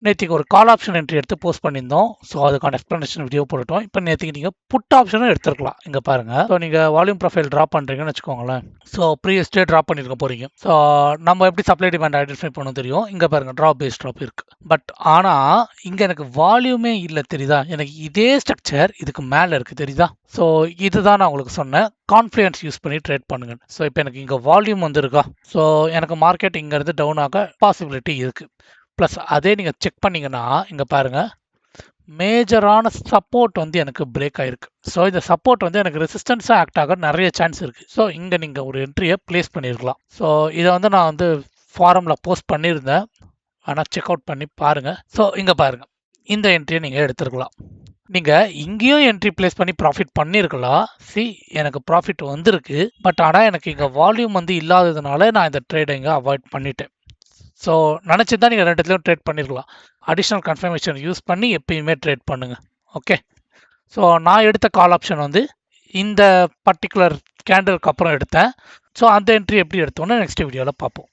நேற்றுக்கு ஒரு call option entry எடுத்து போஸ்ட் பண்ணியிருந்தோம். ஸோ அதுக்கான எக்ஸ்ப்ளனேஷன் வீடியோ போட்டுட்டோம். இப்போ நேற்றுக்கு நீங்கள் புட் ஆப்ஷனும் எடுத்துருக்கலாம். இங்கே பாருங்கள். ஸோ நீங்கள் வால்யூம் ப்ரொஃபைல் ட்ரா பண்ணுறீங்கன்னு வச்சுக்கோங்களேன். ஸோ ப்ரீவியஸ் டே ட்ரா பண்ணியிருக்க போகிறீங்க. ஸோ நம்ம எப்படி சப்ளை டிமாண்ட் ஐடென்டிஃபை பண்ணணும் தெரியும். இங்கே பாருங்கள் ட்ராப் பேஸ் ட்ராப் இருக்குது. பட் ஆனால் இங்கே எனக்கு வால்யூமே இல்லை தெரியுதா? எனக்கு இதே ஸ்ட்ரக்சர் இதுக்கு மேலே இருக்குது தெரியுதா? ஸோ இதுதான் நான் உங்களுக்கு சொன்னேன். கான்ஃப்ளூயன்ஸ் யூஸ் பண்ணி ட்ரேட் பண்ணுங்க. ஸோ இப்போ எனக்கு இங்கே வால்யூம் வந்துருக்கா? ஸோ எனக்கு மார்க்கெட் இங்கேருந்து டவுன் ஆக பாசிபிலிட்டி இருக்குது. ப்ளஸ் அதே நீங்கள் செக் பண்ணிங்கன்னா இங்கே பாருங்கள் மேஜரான சப்போர்ட் வந்து எனக்கு பிரேக் ஆகிருக்கு. ஸோ இந்த சப்போர்ட் வந்து எனக்கு ரெசிஸ்டன்ஸாக ஆக்ட் ஆக நிறைய சான்ஸ் இருக்குது. ஸோ இங்கே நீங்கள் ஒரு என்ட்ரியை ப்ளேஸ் பண்ணியிருக்கலாம். ஸோ இதை வந்து நான் வந்து ஃபாரமில் போஸ்ட் பண்ணியிருந்தேன். ஆனால் செக் அவுட் பண்ணி பாருங்கள். ஸோ இங்கே பாருங்கள் இந்த என்ட்ரியை நீங்கள் எடுத்துருக்கலாம். நீங்கள் இங்கேயும் என்ட்ரி ப்ளேஸ் பண்ணி ப்ராஃபிட் பண்ணியிருக்கலாம். எனக்கு ப்ராஃபிட் வந்திருக்கு. பட் ஆனால் எனக்கு இங்கே வால்யூம் வந்து இல்லாததுனால நான் இந்த ட்ரேடை இங்கே அவாய்ட் பண்ணிட்டேன். ஸோ நினச்சி தான் நீங்கள் ரெண்டுத்துலையும் ட்ரேட் பண்ணியிருக்கலாம். அடிஷ்னல் கன்ஃபர்மேஷன் யூஸ் பண்ணி எப்பயுமே ட்ரேட் பண்ணுங்கள். ஓகே. ஸோ நான் எடுத்த கால் ஆப்ஷன் வந்து இந்த பர்டிகுலர் கேண்டலுக்கு அப்புறம் எடுத்தேன். ஸோ அந்த என்ட்ரி எப்படி எடுத்தோன்னு நெக்ஸ்ட் வீடியோவில் பார்ப்போம்.